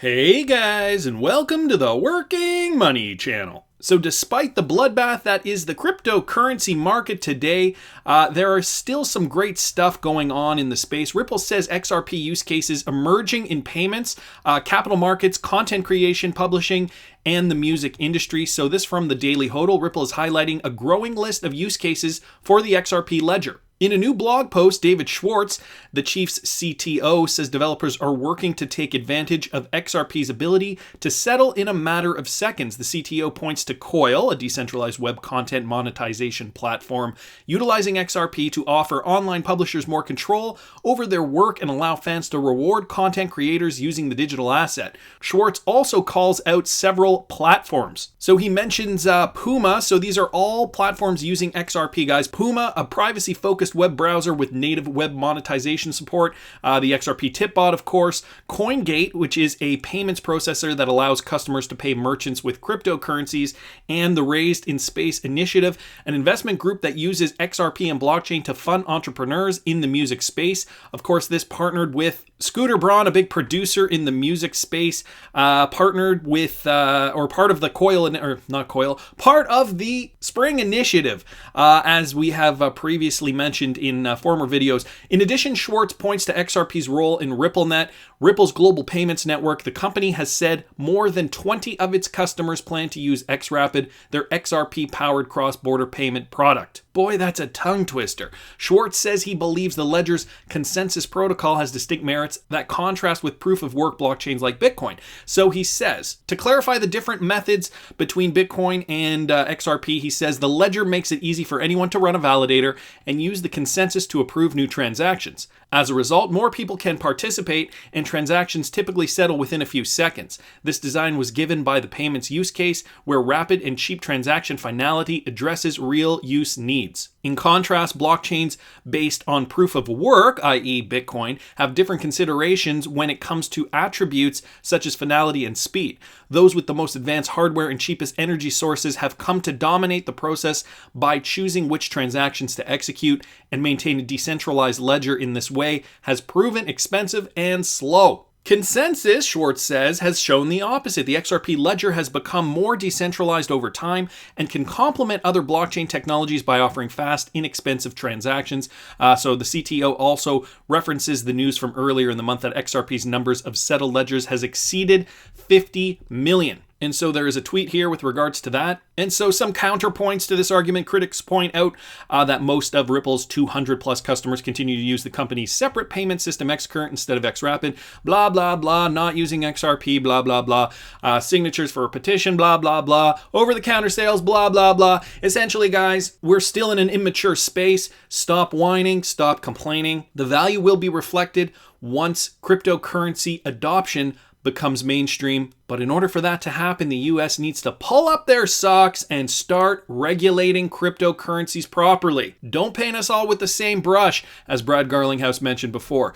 Hey guys, and welcome to the Working Money channel. So despite the bloodbath that is the cryptocurrency market today, there are still some great stuff going on in the space. Ripple says XRP use cases emerging in payments, capital markets, content creation, publishing, and the music industry. So this from the Daily Hodl. Ripple is highlighting a growing list of use cases for the XRP ledger. In a new blog post, David Schwartz, the Chief's CTO, says developers are working to take advantage of XRP's ability to settle in a matter of seconds. The CTO points to Coil, a decentralized web content monetization platform, utilizing XRP to offer online publishers more control over their work and allow fans to reward content creators using the digital asset. Schwartz also calls out several platforms. So he mentions Puma. So these are all platforms using XRP, guys. Puma, a privacy-focused web browser with native web monetization support. The XRP Tipbot, of course. CoinGate, which is a payments processor that allows customers to pay merchants with cryptocurrencies. And the Raised in Space Initiative, an investment group that uses XRP and blockchain to fund entrepreneurs in the music space. Of course, this partnered with Scooter Braun, a big producer in the music space, partnered with, or part of the part of the Spring Initiative, as we have previously mentioned in former videos. In addition, Schwartz points to XRP's role in RippleNet, Ripple's global payments network. The company has said more than 20 of its customers plan to use XRapid, their XRP-powered cross-border payment product. Boy, that's a tongue twister. Schwartz says he believes the ledger's consensus protocol has distinct merits that contrast with proof-of-work blockchains like Bitcoin. So he says, to clarify the different methods between Bitcoin and XRP, he says the ledger makes it easy for anyone to run a validator and use the consensus to approve new transactions. As a result, more people can participate and transactions typically settle within a few seconds. This design was given by the payments use case where rapid and cheap transaction finality addresses real use needs. In contrast, blockchains based on proof of work, i.e. Bitcoin, have different considerations when it comes to attributes such as finality and speed. Those with the most advanced hardware and cheapest energy sources have come to dominate the process by choosing which transactions to execute, and maintain a decentralized ledger in this way has proven expensive and slow. Consensus, Schwartz says, has shown the opposite. The XRP ledger has become more decentralized over time and can complement other blockchain technologies by offering fast, inexpensive transactions. So the CTO also references the news from earlier in the month that XRP's numbers of settled ledgers has exceeded 50 million. And so there is a tweet here with regards to that. And so some counterpoints to this argument. Critics point out that most of Ripple's 200 plus customers continue to use the company's separate payment system Xcurrent instead of XRapid. Blah, blah, blah. Not using XRP. Blah, blah, blah. Signatures for a petition. Blah, blah, blah. Over-the-counter sales. Blah, blah, blah. Essentially, guys, we're still in an immature space. Stop whining. Stop complaining. The value will be reflected once cryptocurrency adoption becomes mainstream. But in order for that to happen, the US needs to pull up their socks and start regulating cryptocurrencies properly. Don't paint us all with the same brush, as Brad Garlinghouse mentioned before.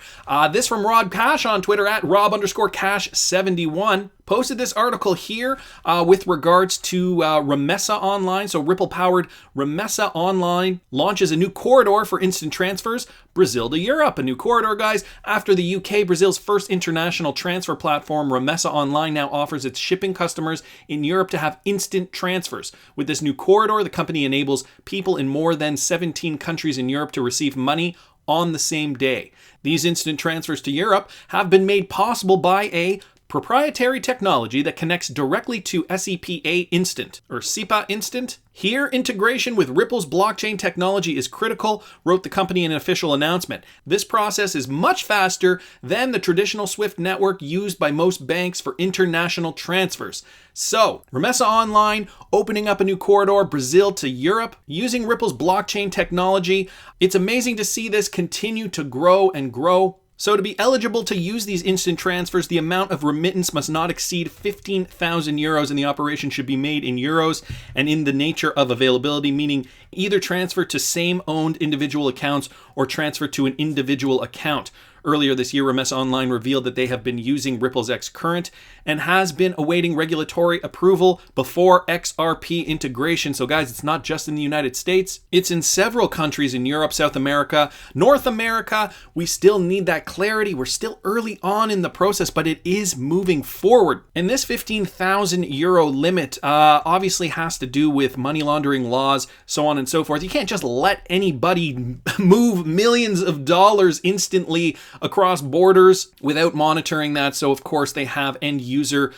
This from Rod Cash on Twitter at Rob_Cash71. Posted this article here with regards to Remessa Online. So Ripple-powered Remessa Online launches a new corridor for instant transfers, Brazil to Europe. A new corridor, guys, after the UK, Brazil's first international transfer platform, Remessa Online now offers its shipping customers in Europe to have instant transfers. With this new corridor, the company enables people in more than 17 countries in Europe to receive money on the same day. These instant transfers to Europe have been made possible by a proprietary technology that connects directly to SEPA Instant, or SEPA Instant. Here, integration with Ripple's blockchain technology is critical, wrote the company in an official announcement. This process is much faster than the traditional SWIFT network used by most banks for international transfers. So, Remessa Online opening up a new corridor, Brazil to Europe, using Ripple's blockchain technology. It's amazing to see this continue to grow and grow. So to be eligible to use these instant transfers, the amount of remittance must not exceed 15,000 euros, and the operation should be made in euros and in the nature of availability, meaning either transfer to same owned individual accounts or transfer to an individual account. Earlier this year, Remessa Online revealed that they have been using Ripple's X Current and has been awaiting regulatory approval before XRP integration. So guys, it's not just in the United States. It's in several countries in Europe, South America, North America. We still need that clarity. We're still early on in the process, but it is moving forward. And this 15,000 euro limit obviously has to do with money laundering laws, so on and so forth. You can't just let anybody move millions of dollars instantly across borders without monitoring that. So of course they have end user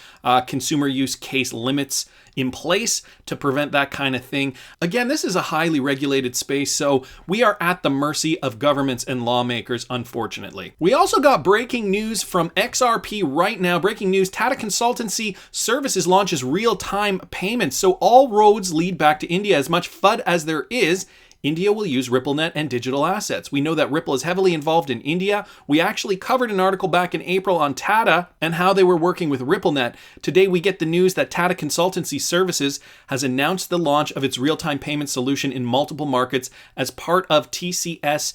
consumer use case limits in place to prevent that kind of thing. Again, this is a highly regulated space, so we are at the mercy of governments and lawmakers, unfortunately. We also got breaking news from XRP right now. Breaking news, TATA Consultancy Services launches real-time payments. So all roads lead back to India. As much FUD as there is, India will use RippleNet and digital assets. We know that Ripple is heavily involved in India. We actually covered an article back in April on TATA and how they were working with RippleNet. Today we get the news that TATA Consultancy Services has announced the launch of its real-time payment solution in multiple markets as part of TCS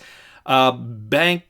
BANCS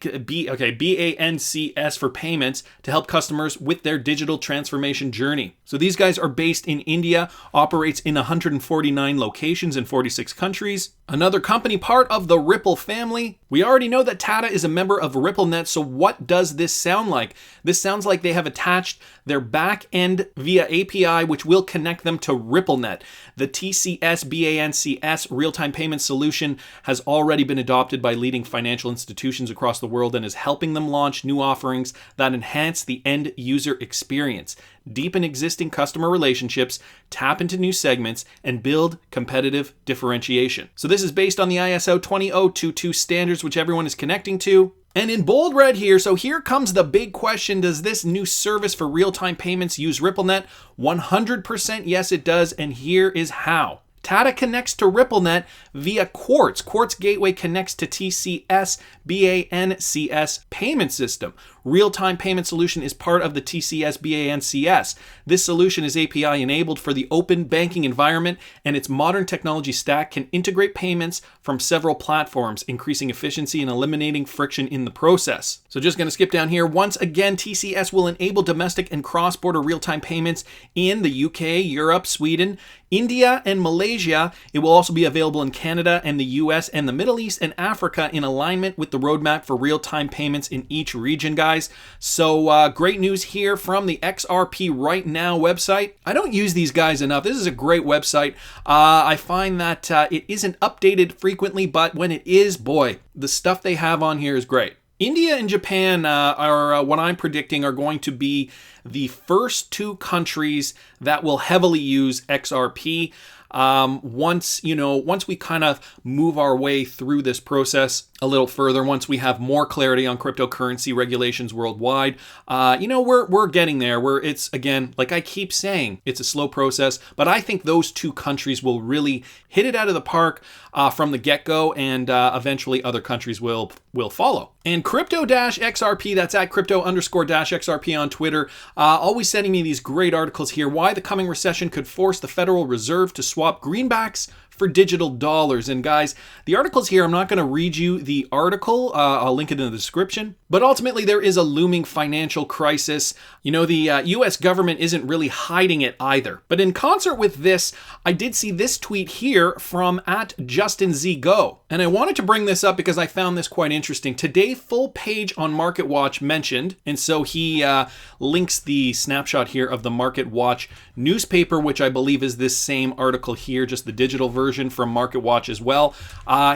for payments to help customers with their digital transformation journey. So these guys are based in India, operates in 149 locations in 46 countries. Another company part of the Ripple family. We already know that TATA is a member of RippleNet, so what does this sound like? This sounds like they have attached their back end via API, which will connect them to RippleNet. The TCS BANCS real-time payment solution has already been adopted by leading financial institutions across the world and is helping them launch new offerings that enhance the end user experience, deepen existing customer relationships, tap into new segments, and build competitive differentiation. So this is based on the ISO 20022 standards, which everyone is connecting to. And in bold red here, so here comes the big question. Does this new service for real-time payments use RippleNet? 100% yes, it does, and here is how. TATA connects to RippleNet via Quartz. Quartz Gateway connects to TCS BANCS payment system. Real-time payment solution is part of the TCS BANCS. This solution is API enabled for the open banking environment, and its modern technology stack can integrate payments from several platforms, increasing efficiency and eliminating friction in the process. So just going to skip down here. Once again, TCS will enable domestic and cross-border real-time payments in the UK, Europe, Sweden, India, and Malaysia. It will also be available in Canada and the US and the Middle East and Africa in alignment with the roadmap for real-time payments in each region, guys. So great news here from the XRP Right Now website. I don't use these guys enough. This is a great website. I find that it isn't updated frequently, but when it is, boy, the stuff they have on here is great. India and Japan are what I'm predicting are going to be the first two countries that will heavily use XRP. Once we kind of move our way through this process a little further, once we have more clarity on cryptocurrency regulations worldwide, we're getting there. It's, again, like I keep saying, it's a slow process, but I think those two countries will really hit it out of the park from the get-go, and eventually other countries will follow. And crypto-XRP, that's at crypto_-XRP on Twitter, always sending me these great articles here. Why the coming recession could force the Federal Reserve to swap greenbacks for digital dollars. And guys, the article's here. I'm not going to read you the article. I'll link it in the description. But ultimately, there is a looming financial crisis. The US government isn't really hiding it either. But in concert with this, I did see this tweet here from @JustinZGo. And I wanted to bring this up because I found this quite interesting. Today, full page on MarketWatch mentioned, and so he links the snapshot here of the MarketWatch newspaper, which I believe is this same article here, just the digital version from MarketWatch as well.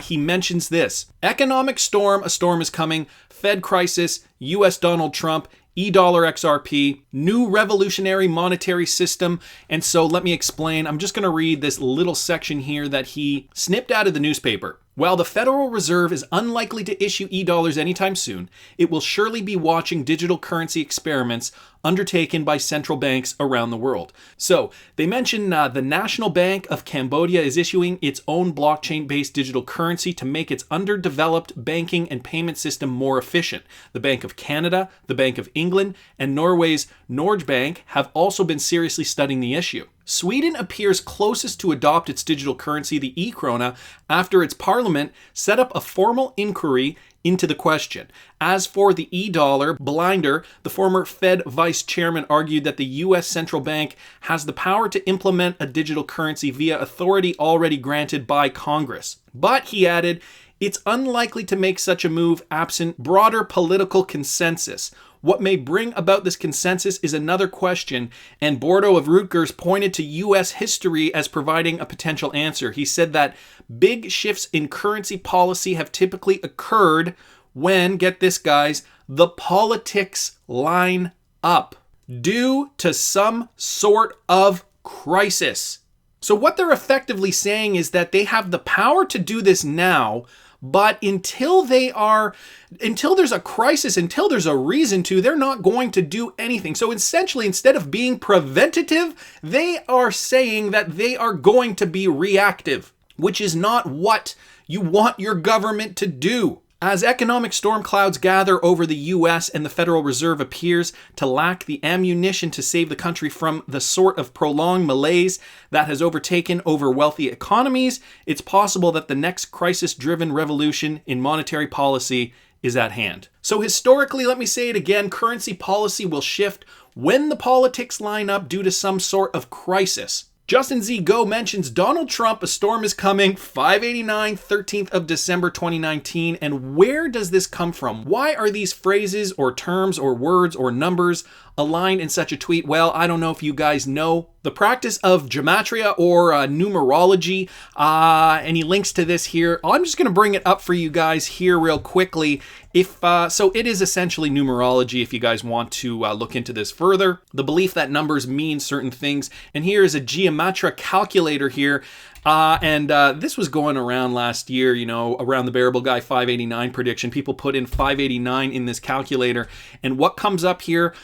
He mentions this: economic storm, a storm is coming, Fed crisis, US Donald Trump, $, XRP, new revolutionary monetary system. And so let me explain. I'm just going to read this little section here that he snipped out of the newspaper. While the Federal Reserve is unlikely to issue e-dollars anytime soon, it will surely be watching digital currency experiments undertaken by central banks around the world. So they mention the National Bank of Cambodia is issuing its own blockchain-based digital currency to make its underdeveloped banking and payment system more efficient. The Bank of Canada, the Bank of England, and Norway's Nordbank have also been seriously studying the issue. Sweden appears closest to adopt its digital currency, the e-krona, after its parliament set up a formal inquiry into the question. As for the e-dollar, Blinder, the former Fed vice chairman, argued that the U.S. central bank has the power to implement a digital currency via authority already granted by Congress. But, he added, it's unlikely to make such a move absent broader political consensus. What may bring about this consensus is another question, and Bordeaux of Rutgers pointed to U.S. history as providing a potential answer. He said that big shifts in currency policy have typically occurred when, get this guys, the politics line up due to some sort of crisis. So what they're effectively saying is that they have the power to do this now, but until there's a crisis, until there's a reason to, they're not going to do anything. So essentially, instead of being preventative, they are saying that they are going to be reactive, which is not what you want your government to do. As economic storm clouds gather over the U.S. and the Federal Reserve appears to lack the ammunition to save the country from the sort of prolonged malaise that has overtaken over wealthy economies, it's possible that the next crisis-driven revolution in monetary policy is at hand. So historically, let me say it again, currency policy will shift when the politics line up due to some sort of crisis. Justin Z. Go mentions Donald Trump, a storm is coming, 589, 13th of December 2019. And where does this come from? Why are these phrases or terms or words or numbers aligned in such a tweet? Well, I don't know if you guys know the practice of gematria or numerology. Any links to this here? I'm just going to bring it up for you guys here real quickly. So it is essentially numerology if you guys want to look into this further. The belief that numbers mean certain things. And here is a gematria calculator here. This was going around last year, around the Bearable Guy 589 prediction. People put in 589 in this calculator. And what comes up here?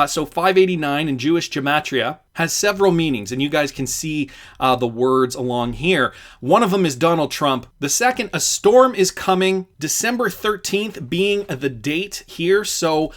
So 589 in Jewish gematria has several meanings, and you guys can see the words along here. One of them is Donald Trump. The second, a storm is coming, December 13th being the date here. So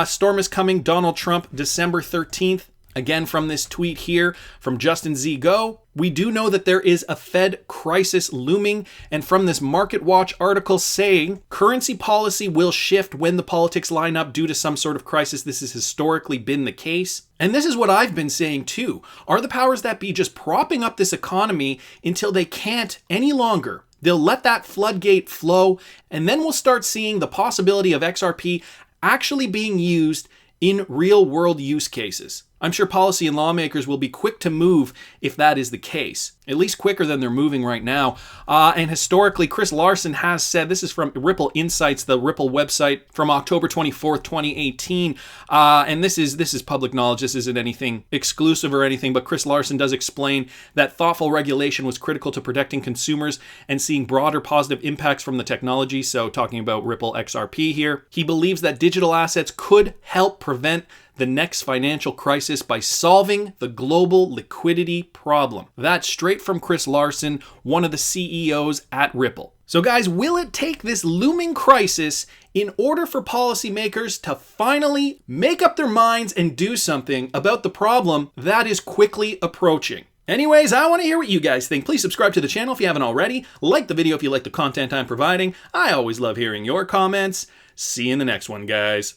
storm is coming, Donald Trump, December 13th. Again, from this tweet here from Justin Z. Go, we do know that there is a Fed crisis looming, and from this Market Watch article saying currency policy will shift when the politics line up due to some sort of crisis. This has historically been the case. And this is what I've been saying too. Are the powers that be just propping up this economy until they can't any longer? They'll let that floodgate flow, and then we'll start seeing the possibility of XRP actually being used in real world use cases. I'm sure policy and lawmakers will be quick to move if that is the case, at least quicker than they're moving right now. And historically, Chris Larson has said, this is from Ripple Insights, the Ripple website from October 24th, 2018. And this is public knowledge. This isn't anything exclusive or anything, but Chris Larson does explain that thoughtful regulation was critical to protecting consumers and seeing broader positive impacts from the technology. So talking about Ripple XRP here. He believes that digital assets could help prevent the next financial crisis by solving the global liquidity problem. That's straight from Chris Larson, one of the CEOs at Ripple. So guys, will it take this looming crisis in order for policymakers to finally make up their minds and do something about the problem that is quickly approaching? Anyways, I want to hear what you guys think. Please subscribe to the channel if you haven't already. Like the video if you like the content I'm providing. I always love hearing your comments. See you in the next one, guys.